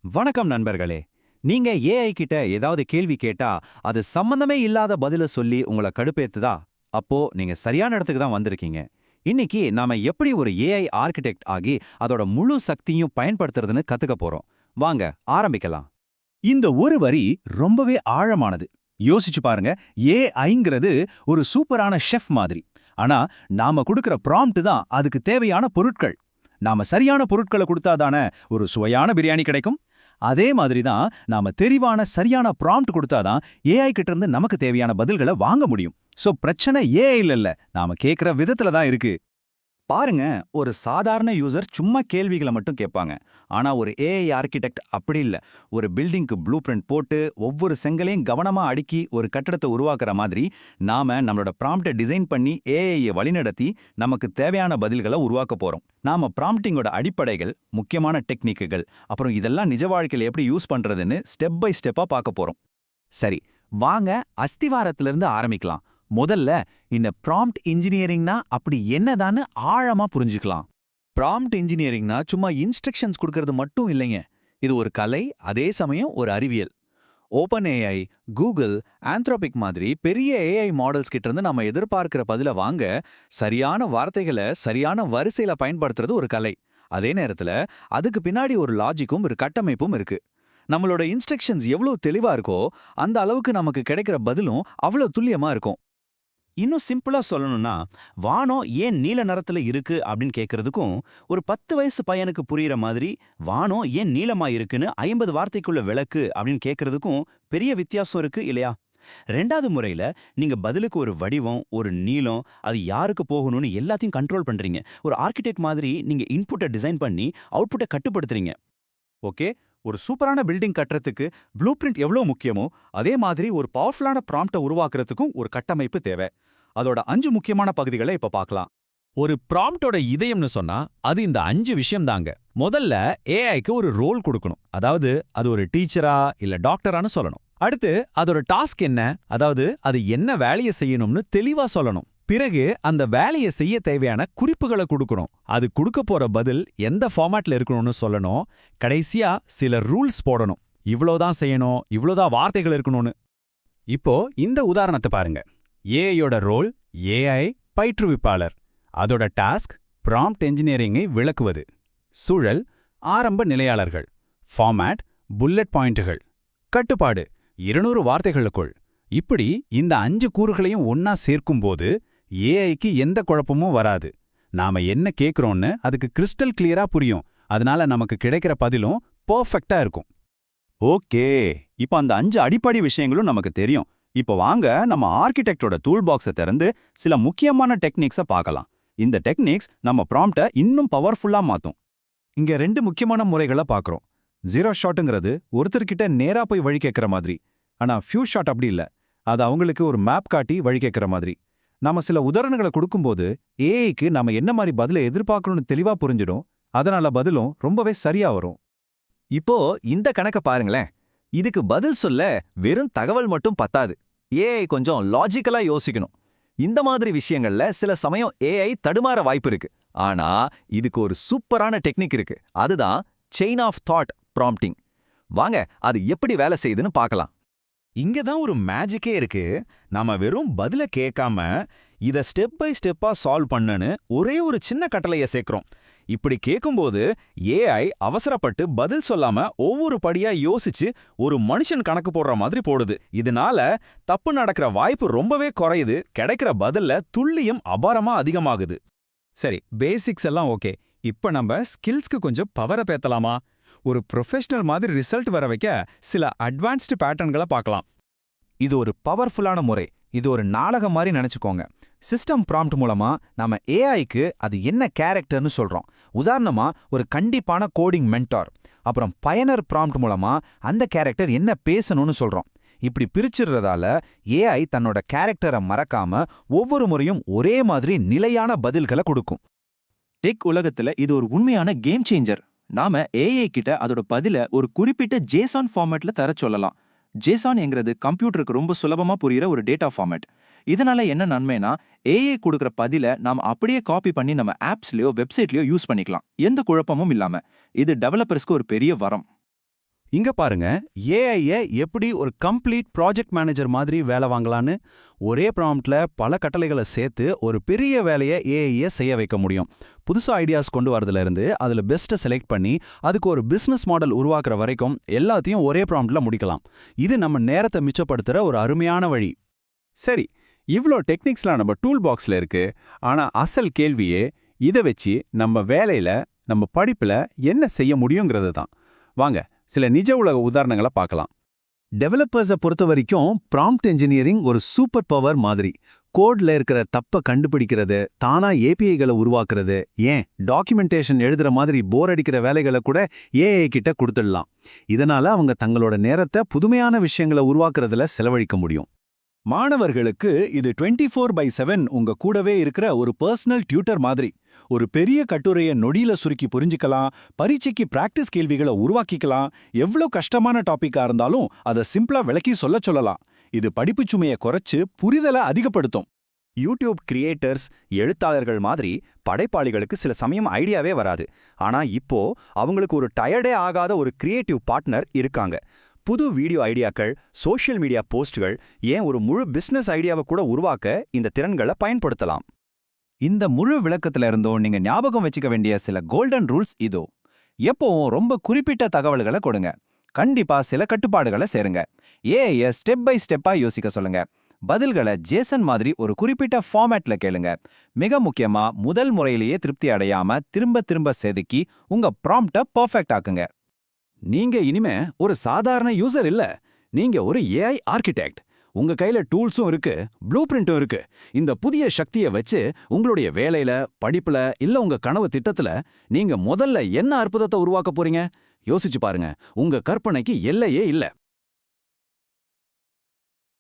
வணக்கம் நண்பர்களே. நீங்க ஏஐ கிட்ட ஏதாவது கேள்வி கேட்டா அது சம்பந்தமே இல்லாத பதில சொல்லி உங்கள கடுப்பேத்துதா? அப்போ நீங்க சரியான இடத்துக்கு தான் வந்திருக்கீங்க. இன்னைக்கு நாம எப்படி ஒரு ஏஐ ஆர்கிடெக்ட் ஆகி அதோட முழு சக்தியும் பயன்படுத்துறதுன்னு கத்துக்க போறோம். வாங்க ஆரம்பிக்கலாம். இந்த ஒரு வரி ரொம்பவே ஆழமானது. யோசிச்சு பாருங்க. ஏஐங்கிறது ஒரு சூப்பரான ஷெஃப் மாதிரி. ஆனா நாம கொடுக்கிற ப்ராம்ப்ட் தான் அதுக்கு தேவையான பொருட்கள். நாம சரியான பொருட்களை கொடுத்தாதானே ஒரு சுவையான பிரியாணி கிடைக்கும். அதே மாதிரி தான் நாம தெரிவான சரியான ப்ராம்ப்ட் கொடுத்தாதான் ஏஐ கிட்ட இருந்து நமக்கு தேவையான பதில்களை வாங்க முடியும். சோ பிரச்சனை ஏஐ இல்ல, நாம கேக்குற விதத்துல தான் இருக்கு. பாருங்க, ஒரு சாதாரண யூசர் சும்மா கேள்விகளை மட்டும் கேட்பாங்க. ஆனா ஒரு ஏஐ ஆர்கிடெக்ட் அப்படி இல்ல. ஒரு பில்டிங்க்கு ப்ளூ பிரிண்ட் போட்டு ஒவ்வொரு செங்கலையும் கவனமா அடுக்கி ஒரு கட்டடத்தை உருவாக்குற மாதிரி நாம நம்மளோட ப்ராம்ப்டை டிசைன் பண்ணி ஏஐயை வழிநடத்தி நமக்கு தேவையான பதில்களை உருவாக்க போறோம். நாம ப்ராம்ப்டிங்கோட அடிப்படைகள், முக்கியமான டெக்னிக்குகள், அப்புறம் இதெல்லாம் நிஜ வாழ்க்கையில எப்படி யூஸ் பண்றதுன்னு ஸ்டெப் பை ஸ்டெப்பா பார்க்க போறோம். சரி, வாங்க அஸ்திவாரத்திலிருந்து ஆரம்பிக்கலாம். முதல்ல இந்த ப்ராம்ப்ட் இன்ஜினியரிங்னா அப்படி என்னதான்னு ஆழமா புரிஞ்சுக்கலாம். ப்ராம்ப்ட் இன்ஜினியரிங்னா சும்மா இன்ஸ்ட்ரக்ஷன்ஸ் கொடுக்கறது மட்டும் இல்லைங்க. இது ஒரு கலை, அதே சமயம் ஒரு அறிவியல். ஓப்பன் ஏஐ, கூகுள், ஆந்த்ரோபிக் மாதிரி பெரிய ஏஐ மாடல்ஸ் கிட்ட இருந்து நம்ம எதிர்பார்க்கிற பதில வாங்க சரியான வார்த்தைகளை சரியான வரிசையில பயன்படுத்துறது ஒரு கலை. அதே நேரத்துல அதுக்கு பின்னாடி ஒரு லாஜிக்கும் ஒரு கட்டமைப்பும் இருக்கு. நம்மளோட இன்ஸ்ட்ரக்ஷன்ஸ் எவ்வளவு தெளிவா இருக்கோ அந்த அளவுக்கு நமக்கு கிடைக்கிற பதிலும் அவ்வளவு துல்லியமா இருக்கும். இன்னும் சிம்பிளா சொல்லணும்னா, வானம் ஏன் நீல நிறத்துல இருக்கு அப்படின்னு கேட்கறதுக்கும், ஒரு 10 வயசு பையனுக்கு புரியுற மாதிரி வானம் ஏன் நீலமா இருக்குன்னு 50 வார்த்தைக்குள்ள விளக்கு அப்படின்னு கேட்கறதுக்கும் பெரிய வித்தியாசம் இருக்கு இல்லையா? ரெண்டாவது முறையில நீங்க பதிலுக்கு ஒரு வடிவம், ஒரு நீளம், அது யாருக்கு போகணும்னு எல்லாத்தையும் கண்ட்ரோல் பண்றீங்க. ஒரு ஆர்கிடெக்ட் மாதிரி நீங்க இன்புட்டை டிசைன் பண்ணி அவுட்புட்டை கட்டுப்படுத்துறீங்க. ஓகே, ஒரு சூப்பரான பில்டிங் கட்டுறதுக்கு ப்ளூ பிரிண்ட் எவ்வளவு முக்கியமோ அதே மாதிரி ஒரு பவர்ஃபுல்லான ப்ராம்ப்டை உருவாக்குறதுக்கும் ஒரு கட்டமைப்பு தேவை. அதோட 5 முக்கியமான பகுதிகளை இப்ப பார்க்கலாம். ஒரு ப்ராம்ப்டோட இதயம்னு சொன்னா அது இந்த 5 விஷயம் தாங்க. முதல்ல ஏஐக்கு ஒரு ரோல் கொடுக்கணும். அதாவது அது ஒரு டீச்சரா இல்ல டாக்டரான்னு சொல்லணும். அடுத்து அதோட டாஸ்க் என்ன, அதாவது அது என்ன வேலையை செய்யணும்னு தெளிவா சொல்லணும். பிறகு அந்த வேலையை செய்ய தேவையான குறிப்புகளை கொடுக்கணும். அது கொடுக்க போற பதில் எந்த ஃபார்மேட்ல இருக்கணும்னு சொல்லணும். கடைசியா சில ரூல்ஸ் போடணும். இவ்வளோதான் செய்யணும், இவ்வளோதான் வார்த்தைகள் இருக்கணும்னு. இப்போ இந்த உதாரணத்தை பாருங்க. ஏஐயோட ரோல் ஏஐ பயிற்றுவிப்பாளர். அதோட டாஸ்க் ப்ராம்ப்ட் என்ஜினியரிங்கை விளக்குவது. சூழல் ஆரம்ப நிலையாளர்கள். Format bullet பாயிண்ட்டுகள். கட்டுப்பாடு 200 வார்த்தைகளுக்குள். இப்படி இந்த 5 கூறுகளையும் ஒன்னா சேர்க்கும்போது ஏஐக்கு எந்த குழப்பமும் வராது. நாம என்ன கேக்குறோம்னு அதுக்கு கிறிஸ்டல் கிளியரா புரியும். அதனால நமக்கு கிடைக்கிற பதிலும் பெர்ஃபெக்ட்டா இருக்கும். ஓகே, இப்போ அந்த 5 அடிப்படை விஷயங்களும் நமக்கு தெரியும். இப்போ வாங்க நம்ம ஆர்கிடெக்டோட டூல் பாக்ஸை திறந்து சில முக்கியமான டெக்னிக்ஸை பார்க்கலாம். இந்த டெக்னிக்ஸ் நம்ம ப்ராம்ப்டை இன்னும் பவர்ஃபுல்லா மாத்தும். இங்க 2 முக்கியமான முறைகளை பார்க்குறோம். ஜீரோ ஷாட்டுங்கிறது ஒருத்தர்கிட்ட நேரா போய் வழி கேட்கிற மாதிரி. ஆனா ஃபியூ ஷாட் அப்படி இல்ல. அது அவங்களுக்கு ஒரு மேப் காட்டி வழி கேட்கிற மாதிரி. நாம சில உதாரணங்களை கொடுக்கும்போது ஏஐக்கு நாம என்ன மாதிரி பதிலை எதிர்பார்க்கணும்னு தெளிவா புரிஞ்சிடும். அதனால பதிலும் ரொம்பவே சரியா வரும். இப்போ இந்த கணக்க பாருங்களேன். இதுக்கு பதில் சொல்ல வெறும் தகவல் மட்டும் பத்தாது. ஏஐ கொஞ்சம் லாஜிக்கலா யோசிக்கணும். இந்த மாதிரி விஷயங்கள்ல சில சமயம் ஏஐ தடுமாற வாய்ப்பு இருக்கு. ஆனா இதுக்கு ஒரு சூப்பரான டெக்னிக் இருக்கு. அதுதான் செயின் ஆஃப் தாட் ப்ராம்ப்டிங். வாங்க அது எப்படி வேலை செய்யுதுன்னு பார்க்கலாம். இங்க தான் ஒரு மேஜிக்கே இருக்கு. நாம வெறும் பதில கேட்காம இத ஸ்டெப் பை ஸ்டெப்பா சால்வ் பண்ணுன்னு ஒரே ஒரு சின்ன கட்டளைய சேர்க்கிறோம். இப்படி கேட்கும்போது ஏஐ அவசரப்பட்டு பதில் சொல்லாம ஒவ்வொரு படியா யோசிச்சு ஒரு மனுஷன் கணக்கு போடுற மாதிரி போடுது. இதனால தப்பு நடக்கிற வாய்ப்பு ரொம்பவே குறையுது. கிடைக்கிற பதில்ல துல்லியம் அபாரமா அதிகமாகுது. சரி, பேசிக்ஸ் எல்லாம் ஓகே. இப்ப நம்ம ஸ்கில்ஸ்க்கு கொஞ்சம் பவரை பேத்தலாமா? ஒரு ப்ரொஃபஷனல் மாதிரி ரிசல்ட் வர வைக்க சில அட்வான்ஸ்டு பேட்டர்ன்களை பார்க்கலாம். இது ஒரு பவர்ஃபுல்லான முறை. இது ஒரு நாடகம் மாதிரி நினைச்சுக்கோங்க. சிஸ்டம் ப்ராம்ப்ட் மூலமா நாம ஏஐக்கு அது என்ன கேரக்டர்னு சொல்றோம். உதாரணமா ஒரு கண்டிப்பான கோடிங் மென்டார். அப்புறம் பயனர் ப்ராம்ப்ட் மூலமா அந்த கேரக்டர் என்ன பேசணும்னு சொல்றோம். இப்படி பிரிச்சிடுறதால ஏஐ தன்னோட கேரக்டரை மறக்காம ஒவ்வொரு முறையும் ஒரே மாதிரி நிலையான பதில்களை கொடுக்கும். டெக் உலகத்துல இது ஒரு உண்மையான கேம் சேஞ்சர். நாம ஏஐ கிட்ட அதோட பதில ஒரு குறிப்பிட்ட ஜேசான் ஃபார்மேட்ல தர சொல்லலாம். ஜேசான் என்கிறது கம்ப்யூட்டருக்கு ரொம்ப சுலபமா புரியுற ஒரு டேட்டா ஃபார்மேட். இதனால என்ன நன்மைனா, ஏஐ கொடுக்குற பதில நாம அப்படியே காப்பி பண்ணி நம்ம ஆப்ஸ்லயோ வெப்சைட்லயோ யூஸ் பண்ணிக்கலாம், எந்த குழப்பமும் இல்லாம. இது டெவலப்பர்ஸ்க்கு ஒரு பெரிய வரம். இங்க பாருங்க, ஏஐய எப்படி ஒரு கம்ப்ளீட் ப்ராஜெக்ட் மேனேஜர் மாதிரி வேலை வாங்கலான்னு ஒரே ப்ராம்ப்ட்ல பல கட்டளைகளை சேர்த்து ஒரு பெரிய வேலையை ஏஐய செய்ய வைக்க முடியும். புதுசு ஐடியாஸ் கொண்டு வரதுல இருந்து அதுல பெஸ்ட்டை செலக்ட் பண்ணி அதுக்கு ஒரு பிசினஸ் மாடல் உருவாக்குற வரைக்கும் எல்லாத்தையும் ஒரே ப்ராம்ப்ட்ல முடிக்கலாம். இது நம்ம நேரத்தை மிச்சப்படுத்துற ஒரு அருமையான வழி. சரி, இவ்ளோ டெக்னிக்ஸ்லாம் நம்ம டூல் பாக்ஸ்ல இருக்கு. ஆனா அசல் கேள்வியே இதை வச்சு நம்ம வேலையில நம்ம படிப்புல என்ன செய்ய முடியுங்கிறது தான். வாங்க சில நிஜ உலக உதாரணங்களை பார்க்கலாம். டெவலப்பர்ஸை பொறுத்த வரைக்கும் ப்ராம்ப்ட் என்ஜினியரிங் ஒரு சூப்பர் பவர் மாதிரி. கோட்ல இருக்கிற தப்பை கண்டுபிடிக்கிறது, தானா ஏபிஐகளை உருவாக்குறது, ஏன் டாக்குமெண்டேஷன் எழுதுற மாதிரி போர் அடிக்கிற வேலைகளை கூட ஏஐ கிட்ட கொடுத்துடலாம். இதனால அவங்க தங்களோட நேரத்தை புதுமையான விஷயங்களை உருவாக்குறதுல செலவழிக்க முடியும். மாணவர்களுக்கு இது 24/7 உங்க கூடவே இருக்கிற ஒரு பர்சனல் டியூட்டர் மாதிரி. ஒரு பெரிய கட்டுரையை நொடியில சுருக்கி புரிஞ்சுக்கலாம், பரீட்சைக்கு பிராக்டிஸ் கேள்விகளை உருவாக்கிக்கலாம், எவ்வளோ கஷ்டமான டாபிக்கா இருந்தாலும் அதை சிம்பிளா விளக்கி சொல்லலாம். இது படிப்புச் சுமையை குறைச்சு புரிதலை அதிகப்படுத்தும். யூடியூப் கிரியேட்டர்ஸ், எழுத்தாளர்கள் மாதிரி படைப்பாளிகளுக்கு சில சமயம் ஐடியாவே வராது. ஆனா இப்போ அவங்களுக்கு ஒரு டயர்டே ஆகாத ஒரு கிரியேட்டிவ் பார்ட்னர் இருக்காங்க. புது வீடியோ ஐடியாக்கள், சோஷியல் மீடியா போஸ்ட்கள், ஏன் ஒரு முழு பிசினஸ் ஐடியாவை கூட உருவாக்க இந்த திறன்களை பயன்படுத்தலாம். இந்த முழு விளக்கத்துல இருந்தும் நீங்க ஞாபகம் வச்சுக்க வேண்டிய சில கோல்டன் ரூல்ஸ் இதோ. எப்பவும் ரொம்ப குறிப்பிட்ட தகவல்களை கொடுங்க. கண்டிப்பா சில கட்டுப்பாடுகளை சேருங்க. ஏஐய ஸ்டெப் பை ஸ்டெப்பா யோசிக்க சொல்லுங்க. பதில்களை ஜேசன் மாதிரி ஒரு குறிப்பிட்ட ஃபார்மேட்ல கேளுங்க. மிக முக்கியமா முதல் முறையிலேயே திருப்தி அடையாம திரும்ப திரும்ப செதுக்கி உங்க ப்ராம்ப்டை பர்ஃபெக்ட் ஆக்குங்க. நீங்க இனிமே ஒரு சாதாரண யூசர் இல்ல, நீங்க ஒரு ஏஐ ஆர்கிடெக்ட். உங்க கையில டூல்ஸும் இருக்கு, ப்ளூ பிரிண்ட்டும் இருக்கு. இந்த புதிய சக்தியை வச்சு உங்களுடைய வேலையில, படிப்புல இல்ல உங்க கனவு திட்டத்துல நீங்க முதல்ல என்ன அற்புதத்தை உருவாக்க போறீங்க? யோசிச்சு பாருங்க. உங்க கற்பனைக்கு எல்லையே இல்ல.